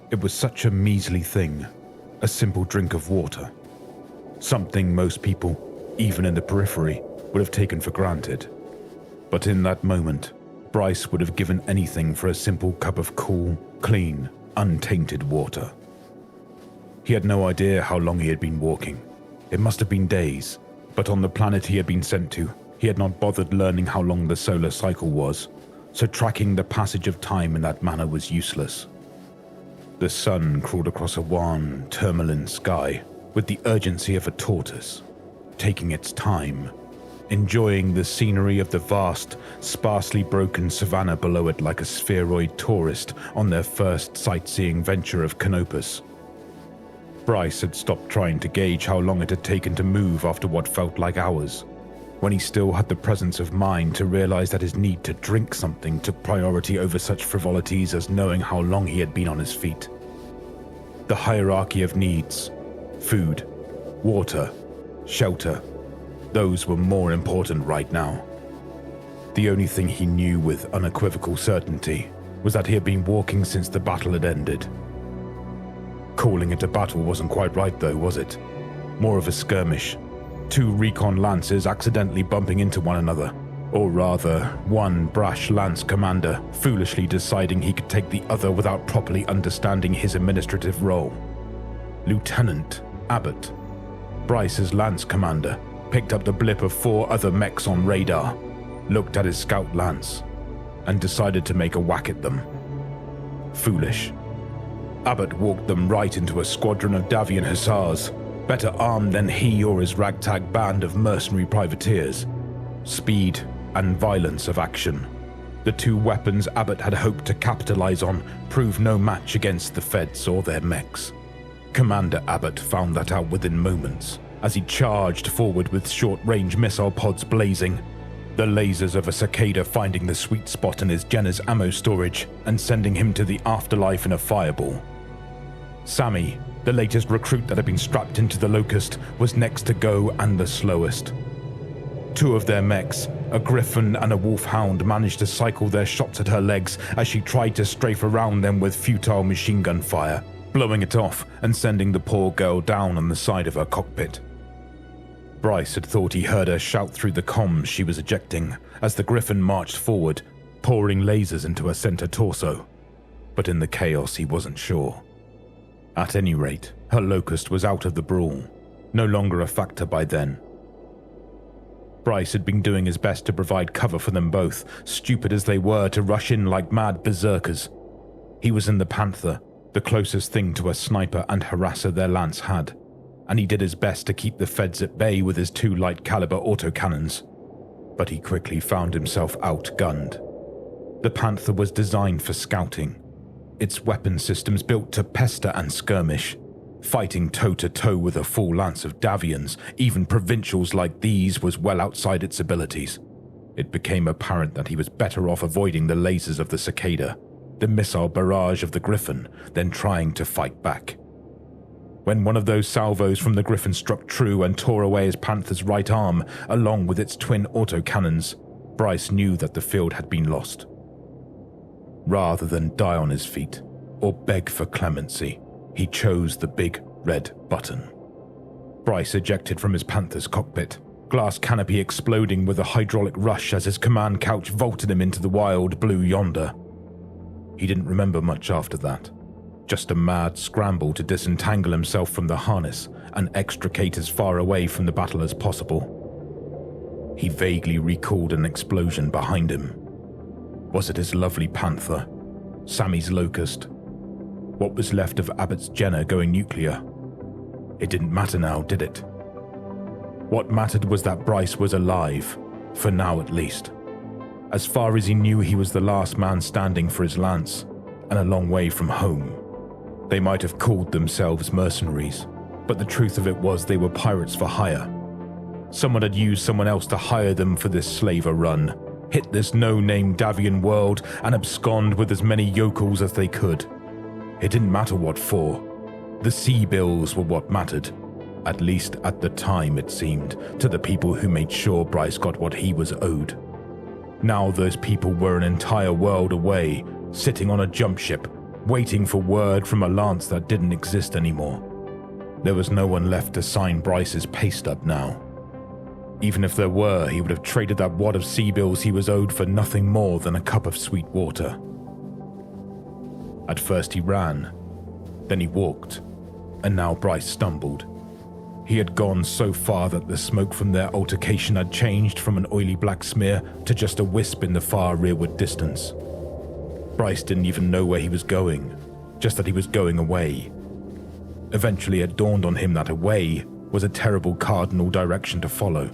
It was such a measly thing, a simple drink of water. Something most people, even in the periphery, would have taken for granted. But in that moment, Bryce would have given anything for a simple cup of cool, clean, untainted water. He had no idea how long he had been walking. It must have been days, but on the planet he had been sent to, he had not bothered learning how long the solar cycle was, so tracking the passage of time in that manner was useless. The sun crawled across a wan, tourmaline sky with the urgency of a tortoise, taking its time, enjoying the scenery of the vast, sparsely broken savanna below it like a spheroid tourist on their first sightseeing venture of Canopus. Bryce had stopped trying to gauge how long it had taken to move after what felt like hours, when he still had the presence of mind to realize that his need to drink something took priority over such frivolities as knowing how long he had been on his feet. The hierarchy of needs, food, water, shelter, those were more important right now. The only thing he knew with unequivocal certainty was that he had been walking since the battle had ended. Calling it a battle wasn't quite right though, was it? More of a skirmish. 2 recon lances accidentally bumping into one another. Or rather, one brash lance commander foolishly deciding he could take the other without properly understanding his administrative role. Lieutenant Abbott, Bryce's lance commander, picked up the blip of 4 other mechs on radar, looked at his scout lance, and decided to make a whack at them. Foolish. Abbott walked them right into a squadron of Davion hussars, better armed than he or his ragtag band of mercenary privateers. Speed and violence of action. The 2 weapons Abbott had hoped to capitalize on proved no match against the Feds or their mechs. Commander Abbott found that out within moments, as he charged forward with short-range missile pods blazing, the lasers of a cicada finding the sweet spot in his Jenner's ammo storage and sending him to the afterlife in a fireball. Sammy, the latest recruit that had been strapped into the Locust, was next to go and the slowest. 2 of their mechs, a Griffin and a Wolfhound, managed to cycle their shots at her legs as she tried to strafe around them with futile machine gun fire, blowing it off and sending the poor girl down on the side of her cockpit. Bryce had thought he heard her shout through the comms she was ejecting as the Griffin marched forward, pouring lasers into her center torso. But in the chaos he wasn't sure. At any rate, her Locust was out of the brawl, no longer a factor by then. Bryce had been doing his best to provide cover for them both, stupid as they were to rush in like mad berserkers. He was in the Panther, the closest thing to a sniper and harasser their lance had, and he did his best to keep the Feds at bay with his 2 light-caliber autocannons. But he quickly found himself outgunned. The Panther was designed for scouting, its weapon systems built to pester and skirmish. Fighting toe-to-toe with a full lance of Davions, even provincials like these, was well outside its abilities. It became apparent that he was better off avoiding the lasers of the cicada, the missile barrage of the Griffin, than trying to fight back. When one of those salvos from the Griffin struck true and tore away his Panther's right arm, along with its twin autocannons, Bryce knew that the field had been lost. Rather than die on his feet, or beg for clemency, he chose the big red button. Bryce ejected from his Panther's cockpit, glass canopy exploding with a hydraulic rush as his command couch vaulted him into the wild blue yonder. He didn't remember much after that, just a mad scramble to disentangle himself from the harness and extricate as far away from the battle as possible. He vaguely recalled an explosion behind him. Was it his lovely Panther? Sammy's Locust? What was left of Abbott's Jenner going nuclear? It didn't matter now, did it? What mattered was that Bryce was alive, for now at least. As far as he knew, he was the last man standing for his lance, and a long way from home. They might have called themselves mercenaries, but the truth of it was they were pirates for hire. Someone had used someone else to hire them for this slaver run, hit this no-name Davion world, and abscond with as many yokels as they could. It didn't matter what for. The sea bills were what mattered, at least at the time it seemed, to the people who made sure Bryce got what he was owed. Now those people were an entire world away, sitting on a jump ship, waiting for word from a lance that didn't exist anymore. There was no one left to sign Bryce's pay stub now. Even if there were, he would have traded that wad of sea bills he was owed for nothing more than a cup of sweet water. At first he ran, then he walked, and now Bryce stumbled. He had gone so far that the smoke from their altercation had changed from an oily black smear to just a wisp in the far rearward distance. Bryce didn't even know where he was going, just that he was going away. Eventually it dawned on him that away was a terrible cardinal direction to follow.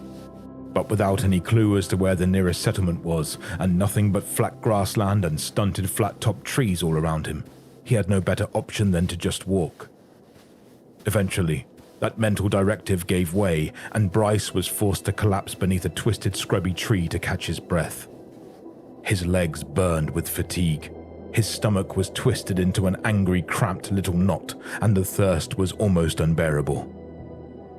But without any clue as to where the nearest settlement was, and nothing but flat grassland and stunted flat-topped trees all around him, he had no better option than to just walk. Eventually, that mental directive gave way, and Bryce was forced to collapse beneath a twisted scrubby tree to catch his breath. His legs burned with fatigue. His stomach was twisted into an angry, cramped little knot, and the thirst was almost unbearable.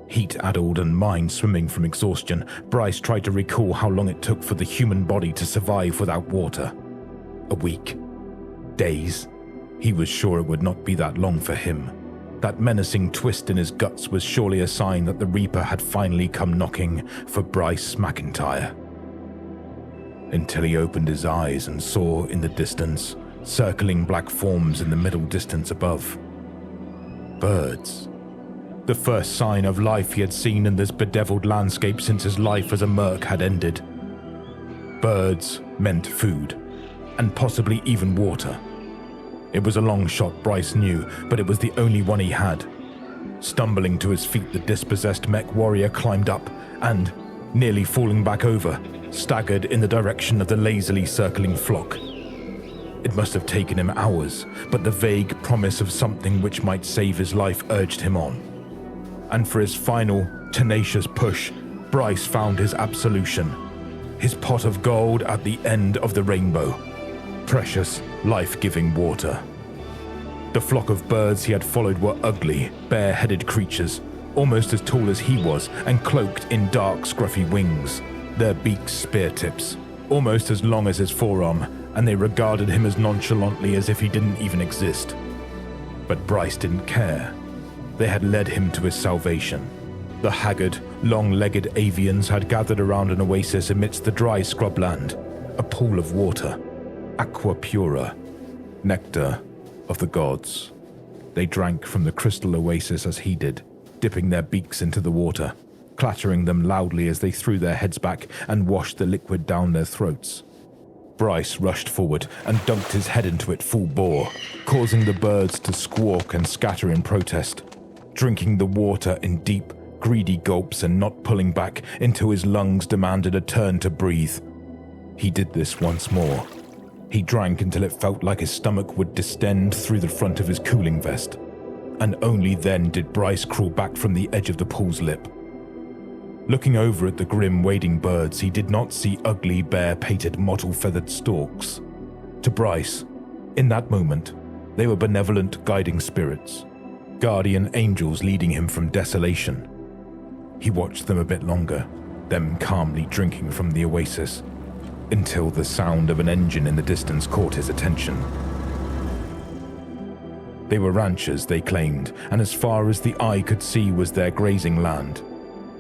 Heat-addled and mind swimming from exhaustion, Bryce tried to recall how long it took for the human body to survive without water. A week? Days? He was sure it would not be that long for him. That menacing twist in his guts was surely a sign that the Reaper had finally come knocking for Bryce McIntyre. Until he opened his eyes and saw in the distance, circling black forms in the middle distance above. Birds. The first sign of life he had seen in this bedeviled landscape since his life as a merc had ended. Birds meant food, and possibly even water. It was a long shot, Bryce knew, but it was the only one he had. Stumbling to his feet, the dispossessed Mechwarrior climbed up and, nearly falling back over, staggered in the direction of the lazily circling flock. It must have taken him hours, but the vague promise of something which might save his life urged him on. And for his final, tenacious push, Bryce found his absolution. His pot of gold at the end of the rainbow. Precious, life-giving water. The flock of birds he had followed were ugly, bare-headed creatures, almost as tall as he was and cloaked in dark, scruffy wings. Their beaks spear tips, almost as long as his forearm, and they regarded him as nonchalantly as if he didn't even exist. But Bryce didn't care. They had led him to his salvation. The haggard, long-legged avians had gathered around an oasis amidst the dry scrubland, a pool of water, aqua pura, nectar of the gods. They drank from the crystal oasis as he did, dipping their beaks into the water, clattering them loudly as they threw their heads back and washed the liquid down their throats. Bryce rushed forward and dunked his head into it full bore, causing the birds to squawk and scatter in protest, drinking the water in deep, greedy gulps and not pulling back until his lungs demanded a turn to breathe. He did this once more. He drank until it felt like his stomach would distend through the front of his cooling vest, and only then did Bryce crawl back from the edge of the pool's lip. Looking over at the grim wading birds, he did not see ugly, bare-pated, mottle-feathered storks. To Bryce, in that moment, they were benevolent guiding spirits, guardian angels leading him from desolation. He watched them a bit longer, them calmly drinking from the oasis, until the sound of an engine in the distance caught his attention. They were ranchers, they claimed, and as far as the eye could see was their grazing land.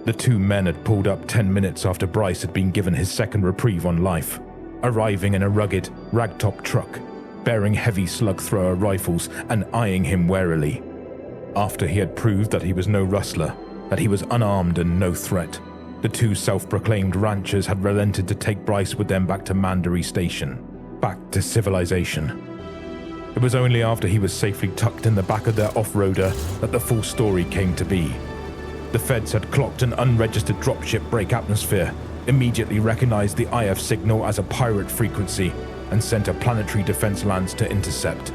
The two men had pulled up 10 minutes after Bryce had been given his second reprieve on life, arriving in a rugged, ragtop truck, bearing heavy slug-thrower rifles and eyeing him warily. After he had proved that he was no rustler, that he was unarmed and no threat, the two self-proclaimed ranchers had relented to take Bryce with them back to Mandaree Station, back to civilization. It was only after he was safely tucked in the back of their off-roader that the full story came to be. The feds had clocked an unregistered dropship break atmosphere, immediately recognized the IF signal as a pirate frequency, and sent a planetary defense lance to intercept.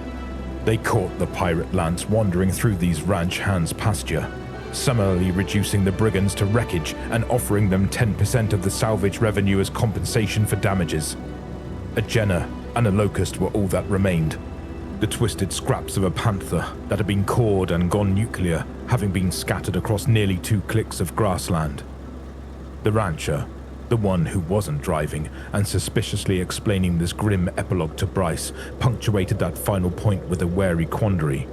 They caught the pirate lance wandering through these ranch hands' pasture, summarily reducing the brigands to wreckage and offering them 10% of the salvage revenue as compensation for damages. A Jenner and a Locust were all that remained, the twisted scraps of a panther that had been cored and gone nuclear, having been scattered across nearly 2 clicks of grassland. The rancher, The one who wasn't driving and suspiciously explaining this grim epilogue to Bryce punctuated that final point with a wary quandary.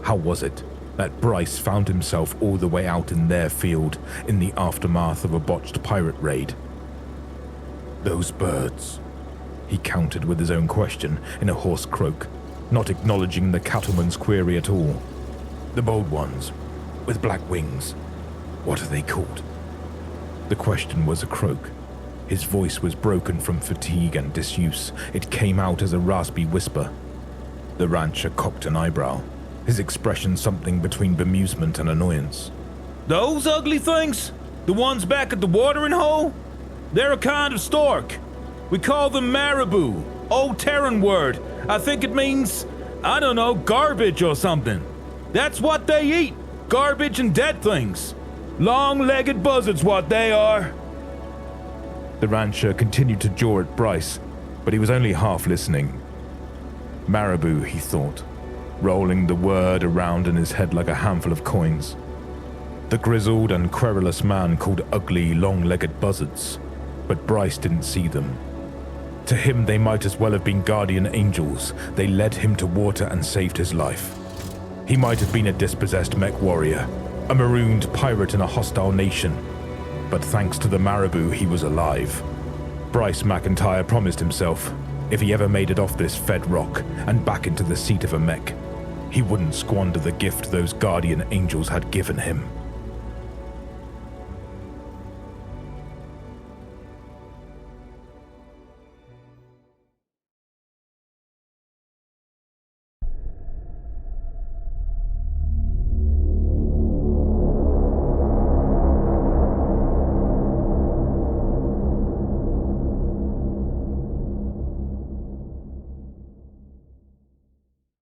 How was it that Bryce found himself all the way out in their field in the aftermath of a botched pirate raid? Those birds, he countered with his own question in a hoarse croak, not acknowledging the cattleman's query at all. The bold ones, with black wings, what are they called? The question was a croak. His voice was broken from fatigue and disuse. It came out as a raspy whisper. The rancher cocked an eyebrow, his expression something between bemusement and annoyance. Those ugly things? The ones back at the watering hole? They're a kind of stork. We call them Marabou. Old Terran word. I think it means, I don't know, garbage or something. That's what they eat. Garbage and dead things. Long-legged buzzards what they are. The rancher continued to jaw at Bryce, but he was only half listening. Marabou, he thought, rolling the word around in his head like a handful of coins. The grizzled and querulous man called ugly, long-legged buzzards, but Bryce didn't see them. To him, they might as well have been guardian angels. They led him to water and saved his life. He might have been a dispossessed Mechwarrior, a marooned pirate in a hostile nation, but thanks to the Marabou, he was alive. Bryce McIntyre promised himself, if he ever made it off this fed rock and back into the seat of a mech, he wouldn't squander the gift those guardian angels had given him.